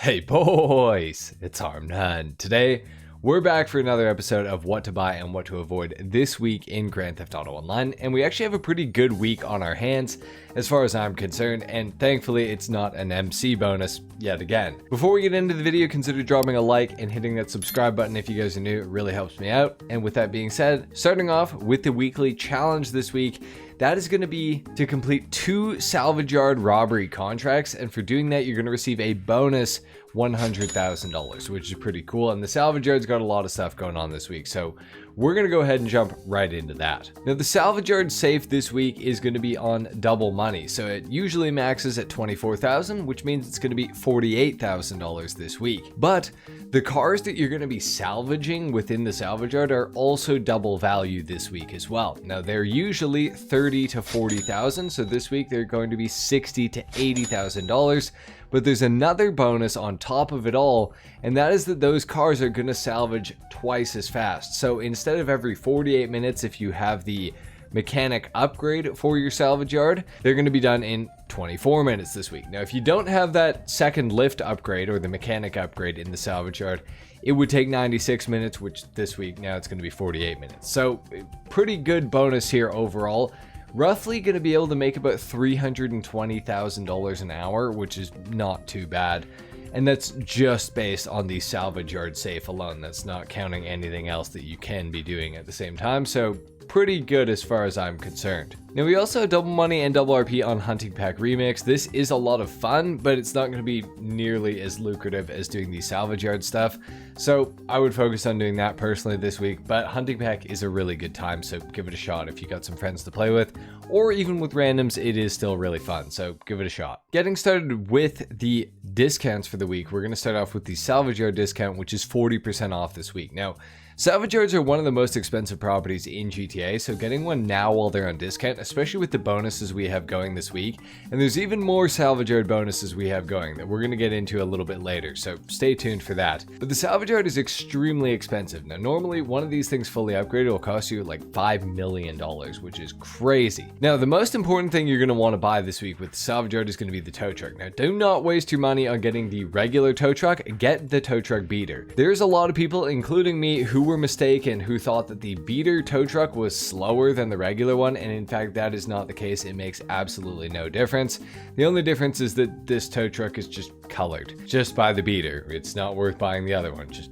Hey boys, it's HarmNone. Today, we're back for another episode of what to buy and what to avoid this week in Grand Theft Auto Online, and we actually have a pretty good week on our hands as far as I'm concerned, and thankfully it's not an MC bonus yet again. Before we get into the video, consider dropping a like and hitting that subscribe button if you guys are new. It really helps me out. And with that being said, starting off with the weekly challenge this week, that is going to be to complete 2 salvage yard robbery contracts, and for doing that you're going to receive a bonus $100,000, which is pretty cool. And the salvage yard's got a lot of stuff going on this week, so we're going to go ahead and jump right into that. Now the salvage yard safe this week is going to be on double money, so it usually maxes at $24,000, which means it's going to be $48,000 this week. But the cars that you're going to be salvaging within the salvage yard are also double value this week as well. Now they're usually $30,000 to $40,000, so this week they're going to be $60,000 to $80,000. But there's another bonus on top of it all, and that is that those cars are going to salvage twice as fast. So instead of every 48 minutes, if you have the mechanic upgrade for your salvage yard, they're going to be done in 24 minutes this week. Now, if you don't have that second lift upgrade or the mechanic upgrade in the salvage yard, it would take 96 minutes, which this week now it's going to be 48 minutes. So pretty good bonus here overall. Roughly going to be able to make about $320,000 an hour, which is not too bad. And that's just based on the salvage yard safe alone. That's not counting anything else that you can be doing at the same time. So pretty good as far as I'm concerned. Now we also have double money and double RP on Hunting Pack Remix. This is a lot of fun, but it's not going to be nearly as lucrative as doing the salvage yard stuff. So I would focus on doing that personally this week, but Hunting Pack is a really good time, so give it a shot if you got some friends to play with, or even with randoms, it is still really fun, so give it a shot. Getting started with the discounts for the week, we're going to start off with the salvage yard discount, which is 40% off this week. Now, salvage yards are one of the most expensive properties in GTA, so getting one now while they're on discount, especially with the bonuses we have going this week, and there's even more salvage yard bonuses we have going that we're going to get into a little bit later, so stay tuned for that. But the salvage yard is extremely expensive. Now normally one of these things fully upgraded will cost you like $5 million, which is crazy. Now the most important thing you're going to want to buy this week with the salvage yard is going to be the tow truck. Now do not waste your money on getting the regular tow truck, get the tow truck beater. There's a lot of people, including me, who were mistaken, who thought that the beater tow truck was slower than the regular one, and in fact that is not the case. It makes absolutely no difference. The only difference is that this tow truck is just colored just by the beater. It's not worth buying the other one. Just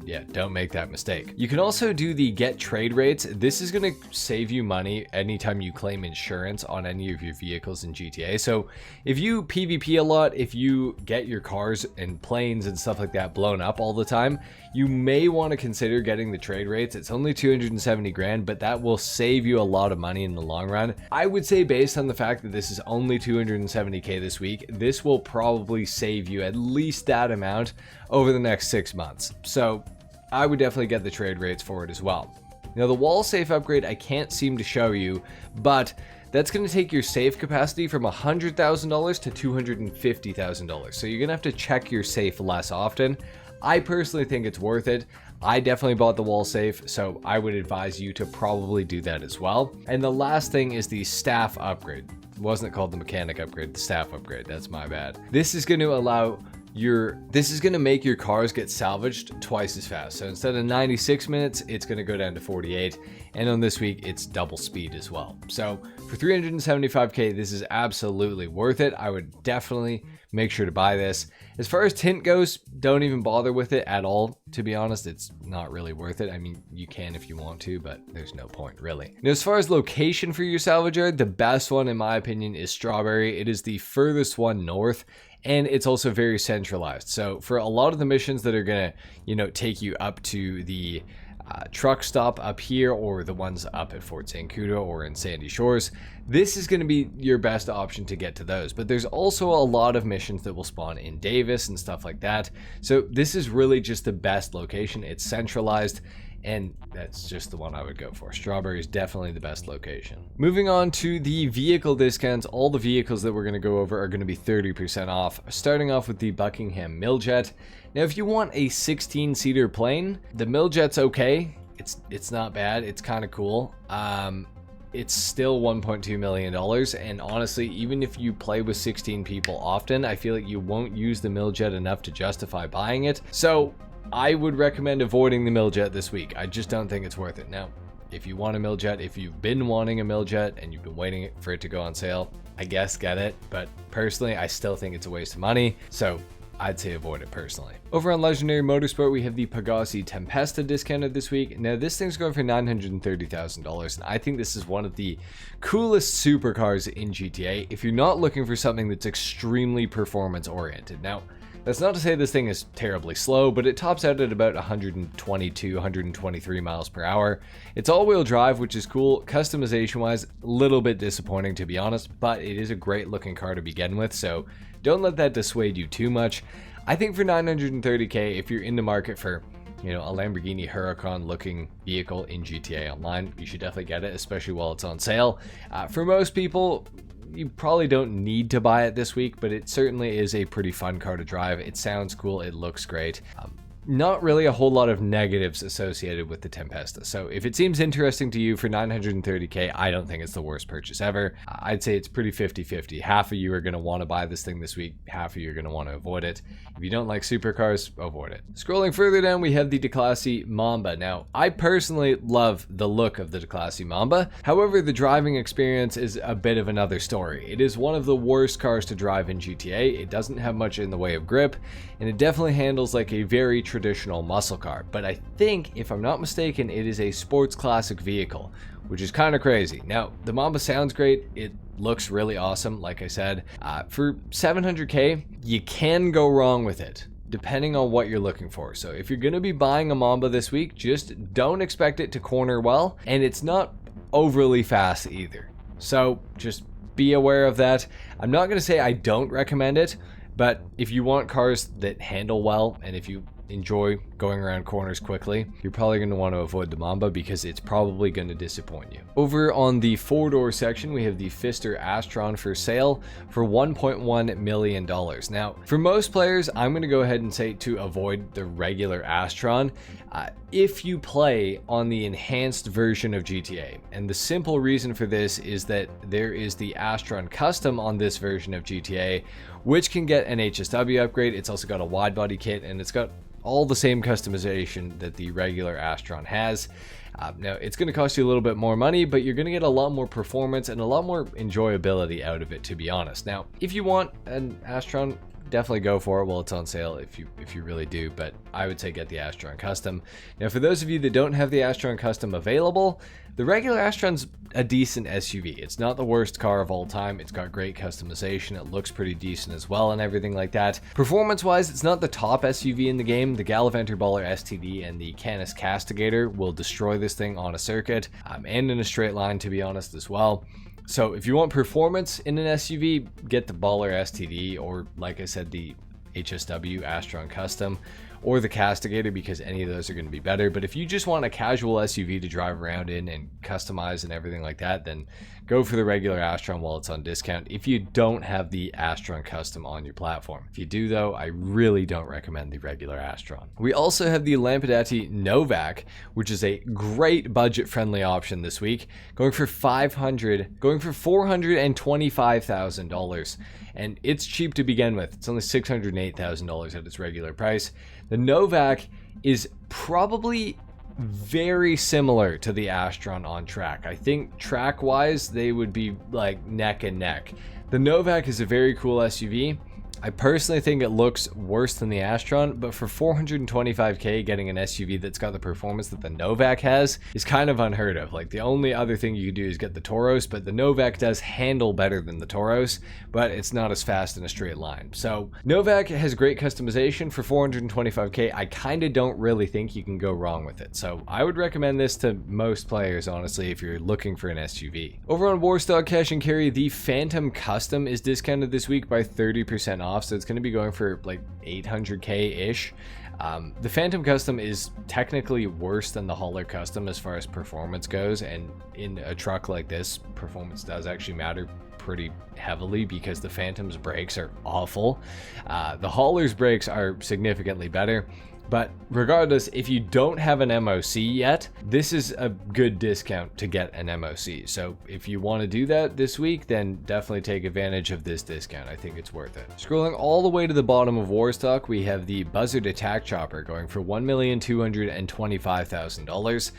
yeah, don't make that mistake. You can also do the get trade rates. This is going to save you money anytime you claim insurance on any of your vehicles in GTA. So if you PvP a lot, if you get your cars and planes and stuff like that blown up all the time, you may want to consider getting the trade rates. It's only 270 grand, but that will save you a lot of money in the long run. I would say based on the fact that this is only 270k this week, this will probably save you at least that amount over the next 6 months. So I would definitely get the trade rates for it as well. Now the wall safe upgrade I can't seem to show you, but that's going to take your safe capacity from $100,000 to $250,000. So you're going to have to check your safe less often. I personally think it's worth it. I definitely bought the wall safe, so I would advise you to probably do that as well. And the last thing is the staff upgrade. It wasn't called the mechanic upgrade, the staff upgrade. That's my bad. This is going to make your cars get salvaged twice as fast. So instead of 96 minutes, it's going to go down to 48. And on this week, it's double speed as well. So for 375k, this is absolutely worth it. I would definitely make sure to buy this. As far as tint goes, don't even bother with it at all. To be honest, it's not really worth it. I mean, you can if you want to, but there's no point really. Now, as far as location for your salvage yard, the best one in my opinion is Strawberry. It is the furthest one north, and it's also very centralized. So for a lot of the missions that are gonna, take you up to the truck stop up here, or the ones up at Fort Zancudo or in Sandy Shores, this is going to be your best option to get to those. But there's also a lot of missions that will spawn in Davis and stuff like that. So this is really just the best location. It's centralized, and that's just the one I would go for. Strawberry is definitely the best location. Moving on to the vehicle discounts, all the vehicles that we're going to go over are going to be 30% off, starting off with the Buckingham Milljet. Now, if you want a 16-seater plane, the Milljet's okay. It's not bad. It's kind of cool. it's still $1.2 million. And honestly, even if you play with 16 people often, I feel like you won't use the Miljet enough to justify buying it. So I would recommend avoiding the Miljet this week. I just don't think it's worth it. Now, if you want a Miljet, if you've been wanting a Miljet and you've been waiting for it to go on sale, I guess get it. But personally, I still think it's a waste of money. So I'd say avoid it personally. Over on Legendary Motorsport, we have the Pegassi Tempesta discounted this week. Now, this thing's going for $930,000, and I think this is one of the coolest supercars in GTA if you're not looking for something that's extremely performance-oriented. Now, that's not to say this thing is terribly slow, but it tops out at about 122, 123 miles per hour. It's all-wheel drive, which is cool. Customization-wise, a little bit disappointing to be honest, but it is a great-looking car to begin with, so don't let that dissuade you too much. I think for $930K, if you're in the market for, you know, a Lamborghini Huracan looking vehicle in GTA Online, you should definitely get it, especially while it's on sale. For most people, you probably don't need to buy it this week, but it certainly is a pretty fun car to drive. It sounds cool, it looks great. Not really a whole lot of negatives associated with the Tempesta. So if it seems interesting to you for $930K, I don't think it's the worst purchase ever. I'd say it's pretty 50-50. Half of you are going to want to buy this thing this week, half of you are going to want to avoid it. If you don't like supercars, avoid it. Scrolling further down, we have the Declassi Mamba. Now, I personally love the look of the Declassi Mamba. However, the driving experience is a bit of another story. It is one of the worst cars to drive in GTA. It doesn't have much in the way of grip, and it definitely handles like a very traditional muscle car. But I think, if I'm not mistaken, it is a sports classic vehicle, which is kind of crazy. Now, the Mamba sounds great. It looks really awesome, like I said. For $700K, you can go wrong with it, depending on what you're looking for. So if you're going to be buying a Mamba this week, just don't expect it to corner well, and it's not overly fast either. So just be aware of that. I'm not going to say I don't recommend it, but if you want cars that handle well, and if you enjoy going around corners quickly, you're probably going to want to avoid the Mamba because it's probably going to disappoint you. Over on the four-door section, we have the Pfister Astron for sale for $1.1 million. Now, for most players, I'm going to go ahead and say to avoid the regular Astron if you play on the enhanced version of GTA. And the simple reason for this is that there is the Astron Custom on this version of GTA, which can get an HSW upgrade. It's also got a wide body kit, and it's got all the same customization that the regular Astron has. Now, it's going to cost you a little bit more money, but you're going to get a lot more performance and a lot more enjoyability out of it, to be honest. Now, if you want an Astron, definitely go for it while it's on sale if you really do, but I would say get the Astron Custom. Now, for those of you that don't have the Astron Custom available, the regular Astron's a decent SUV. It's not the worst car of all time. It's got great customization. It looks pretty decent as well and everything like that. Performance-wise, it's not the top SUV in the game. The Gallivanter Baller STD and the Canis Castigator will destroy this thing on a circuit and in a straight line, to be honest, as well. So if you want performance in an SUV, get the Baller STD, or like I said, the HSW Astron Custom, or the Castigator, because any of those are going to be better. But if you just want a casual SUV to drive around in and customize and everything like that, then go for the regular Astron while it's on discount if you don't have the Astron Custom on your platform. If you do though, I really don't recommend the regular Astron. We also have the Lampadati Novak, which is a great budget-friendly option this week, going for $425,000. And it's cheap to begin with. It's only $608,000 at its regular price. The Novak is probably very similar to the Astron on track. I think track-wise, they would be like neck and neck. The Novak is a very cool SUV. I personally think it looks worse than the Astron, but for $425K, getting an SUV that's got the performance that the Novak has is kind of unheard of. Like, the only other thing you could do is get the Tauros, but the Novak does handle better than the Tauros, but it's not as fast in a straight line. So Novak has great customization for $425K. I kind of don't really think you can go wrong with it. So I would recommend this to most players, honestly, if you're looking for an SUV. Over on Warstock Cash and Carry, the Phantom Custom is discounted this week by 30% off, so it's going to be going for like $800K-ish. The Phantom Custom is technically worse than the Hauler Custom as far as performance goes, and in a truck like this, performance does actually matter pretty heavily because the Phantom's brakes are awful. The Hauler's brakes are significantly better. But regardless, if you don't have an MOC yet, this is a good discount to get an MOC. So if you want to do that this week, then definitely take advantage of this discount. I think it's worth it. Scrolling all the way to the bottom of Warstock, we have the Buzzard Attack Chopper going for $1,225,000.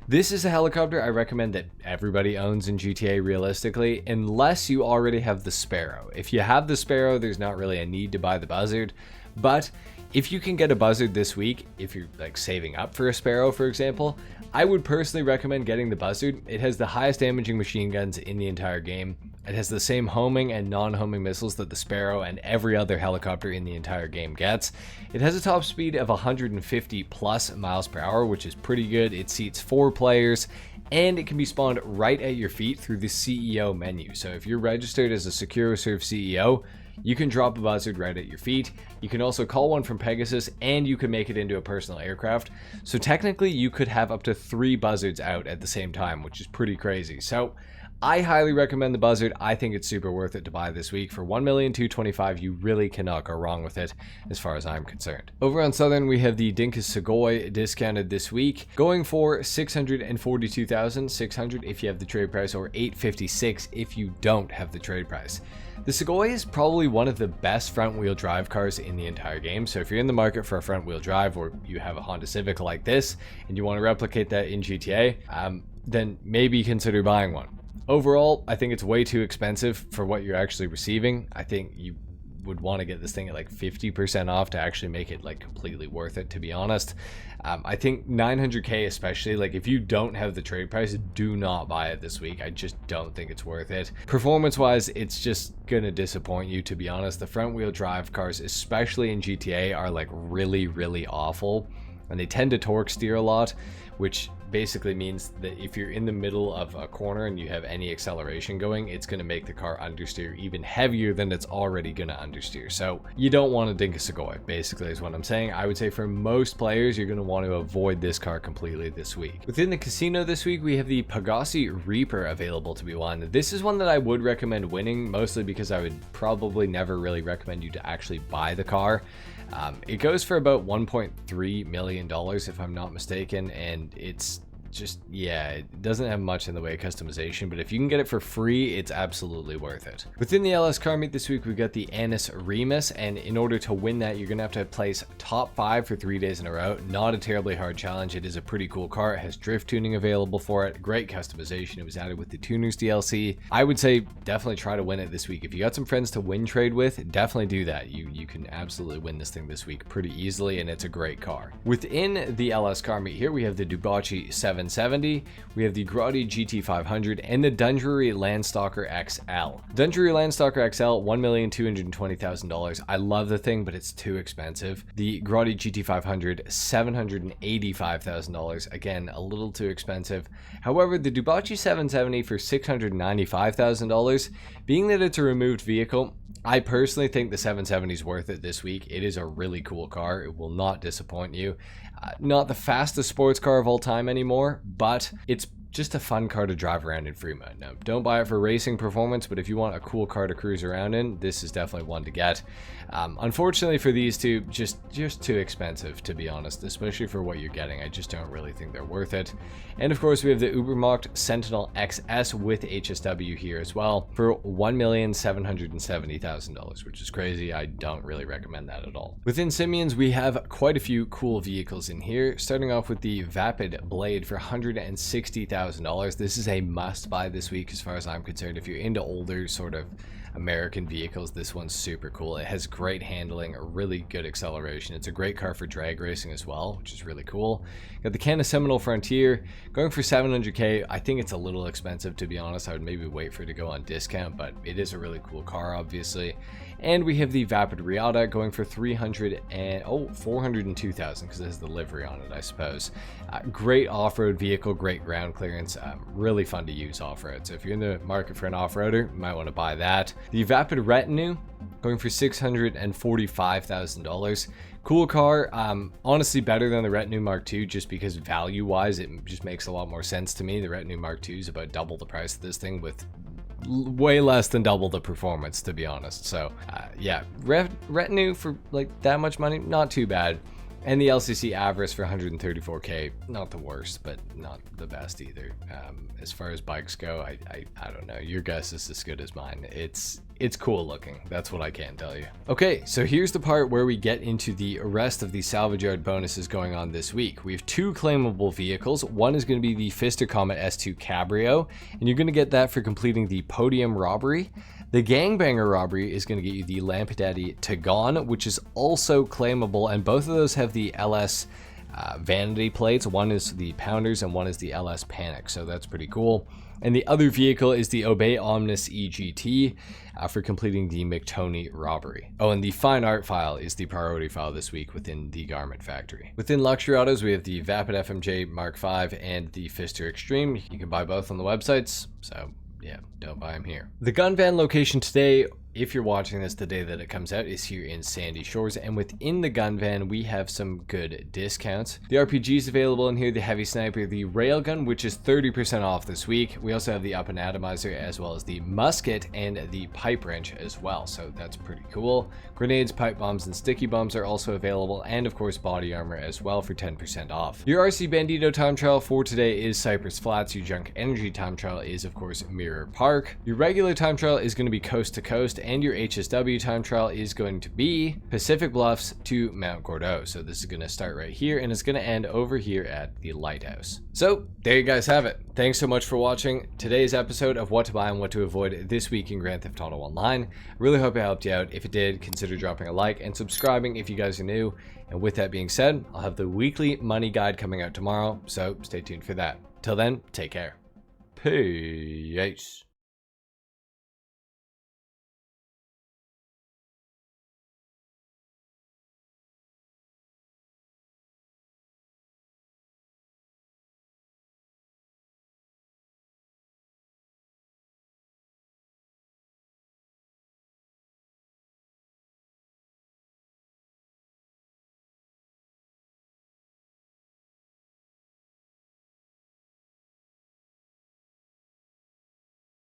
This is a helicopter I recommend that everybody owns in GTA realistically, unless you already have the Sparrow. If you have the Sparrow, there's not really a need to buy the Buzzard, but if you can get a Buzzard this week, if you're like saving up for a Sparrow, for example, I would personally recommend getting the Buzzard. It has the highest damaging machine guns in the entire game. It has the same homing and non-homing missiles that the Sparrow and every other helicopter in the entire game gets. It has a top speed of 150 plus miles per hour, which is pretty good. It seats 4 players, and it can be spawned right at your feet through the CEO menu. So if you're registered as a Secure Serve CEO, you can drop a Buzzard right at your feet. You can also call one from Pegasus, and you can make it into a personal aircraft. So technically you could have up to 3 Buzzards out at the same time, which is pretty crazy. So I highly recommend the Buzzard. I think it's super worth it to buy this week. For $1,225,000, you really cannot go wrong with it as far as I'm concerned. Over on Southern, we have the Dinkus Sugoi discounted this week, going for $642,600 if you have the trade price, or $856 if you don't have the trade price. The Sugoi is probably one of the best front-wheel drive cars in the entire game, so if you're in the market for a front-wheel drive, or you have a Honda Civic like this, and you want to replicate that in GTA, then maybe consider buying one. Overall, I think it's way too expensive for what you're actually receiving. I think you would want to get this thing at like 50% off to actually make it like completely worth it, to be honest. I think 900k, especially, like if you don't have the trade price, do not buy it this week. I just don't think it's worth it. Performance wise, it's just gonna disappoint you, to be honest. The front wheel drive cars, especially in GTA, are like really awful, and they tend to torque steer a lot, which basically means that if you're in the middle of a corner and you have any acceleration going, it's going to make the car understeer even heavier than it's already going to understeer. So you don't want a Dinkus Sugoi, basically, is what I'm saying. I would say for most players, you're going to want to avoid this car completely this week. Within the casino this week, we have the Pegasi Reaper available to be won. This is one that I would recommend winning, mostly because I would probably never really recommend you to actually buy the car. It goes for about $1.3 million if I'm not mistaken, and it's just, yeah, it doesn't have much in the way of customization, but if you can get it for free, it's absolutely worth it. Within the LS car meet this week, we got the Anis Remus, and in order to win that, you're gonna have to place top 5 for 3 days in a row. Not a terribly hard challenge. It is a pretty cool car. It has drift tuning available for it, great customization. It was added with the Tuners DLC. I would say definitely try to win it this week. If you got some friends to win trade with, definitely do that. You can absolutely win this thing this week pretty easily, and it's a great car. Within the LS car meet here, we have the Dubachi 770, we have the Grotti GT500, and the Dundreary Landstalker XL. Dundreary Landstalker XL, $1,220,000. I love the thing, but it's too expensive. The Grotti GT500, $785,000. Again, a little too expensive. However, the Dubachi 770 for $695,000, being that it's a removed vehicle, I personally think the 770 is worth it this week. It is a really cool car. It will not disappoint you. Not the fastest sports car of all time anymore, but it's just a fun car to drive around in Fremont. Now, don't buy it for racing performance, but if you want a cool car to cruise around in, this is definitely one to get. Unfortunately for these two, just too expensive, to be honest, especially for what you're getting. I just don't really think they're worth it. And of course, we have the Ubermacht Sentinel XS with HSW here as well for $1,770,000, which is crazy. I don't really recommend that at all. Within Simeon's, we have quite a few cool vehicles in here, starting off with the Vapid Blade for $160,000. This is a must buy this week as far as I'm concerned. If you're into older sort of American vehicles, this one's super cool. It has great handling, a really good acceleration. It's a great car for drag racing as well, which is really cool. Got the Canna Seminole Frontier going for $700K. I think it's a little expensive, to be honest. I would maybe wait for it to go on discount, but it is a really cool car, obviously. And we have the Vapid Riata going for $402,000 because it has the livery on it, I suppose. Great off-road vehicle, great ground clearance, really fun to use off-road. So if you're in the market for an off-roader, you might want to buy that. The Vapid Retinue going for $645,000. Cool car, honestly better than the Retinue Mark II, just because value-wise, it just makes a lot more sense to me. The Retinue Mark II is about double the price of this thing with way less than double the performance, to be honest. So yeah, retinue for like that much money, not too bad. And the LCC Avarice for 134k, not the worst, but not the best either. As far as bikes go, I don't know. Your guess is as good as mine. It's cool looking. That's what I can tell you. Okay, so here's the part where we get into the rest of the salvage yard bonuses going on this week. We have 2 claimable vehicles. One is going to be the Fister Comet S2 Cabrio, and you're going to get that for completing the podium robbery. The Gangbanger robbery is going to get you the Lampadaddy Tagon, which is also claimable, and both of those have the LS vanity plates. One is the Pounders and one is the LS Panic, so that's pretty cool. And the other vehicle is the Obey Omnis EGT for completing the McToney robbery. Oh, and the fine art file is the priority file this week within the Garment Factory. Within luxury autos, we have the Vapid FMJ Mark V and the Fister Extreme. You can buy both on the websites, so yeah, don't buy them here. The gun van location today, if you're watching this the day that it comes out, is here in Sandy Shores, and within the gun van we have some good discounts. The RPG is available in here, the heavy sniper, the railgun, which is 30% off this week. We also have the up and atomizer, as well as the musket and the pipe wrench as well, so that's pretty cool. Grenades, pipe bombs, and sticky bombs are also available, and of course body armor as well for 10% off. Your RC Bandito time trial for today is Cypress Flats. Your Junk Energy time trial is of course Mirror Park. Your regular time trial is going to be Coast to Coast, and your HSW time trial is going to be Pacific Bluffs to Mount Gordeau. So this is going to start right here, and it's going to end over here at the Lighthouse. So there you guys have it. Thanks so much for watching today's episode of what to buy and what to avoid this week in Grand Theft Auto Online. I really hope it helped you out. If it did, consider dropping a like and subscribing if you guys are new. And with that being said, I'll have the weekly money guide coming out tomorrow, so stay tuned for that. Till then, take care. Peace.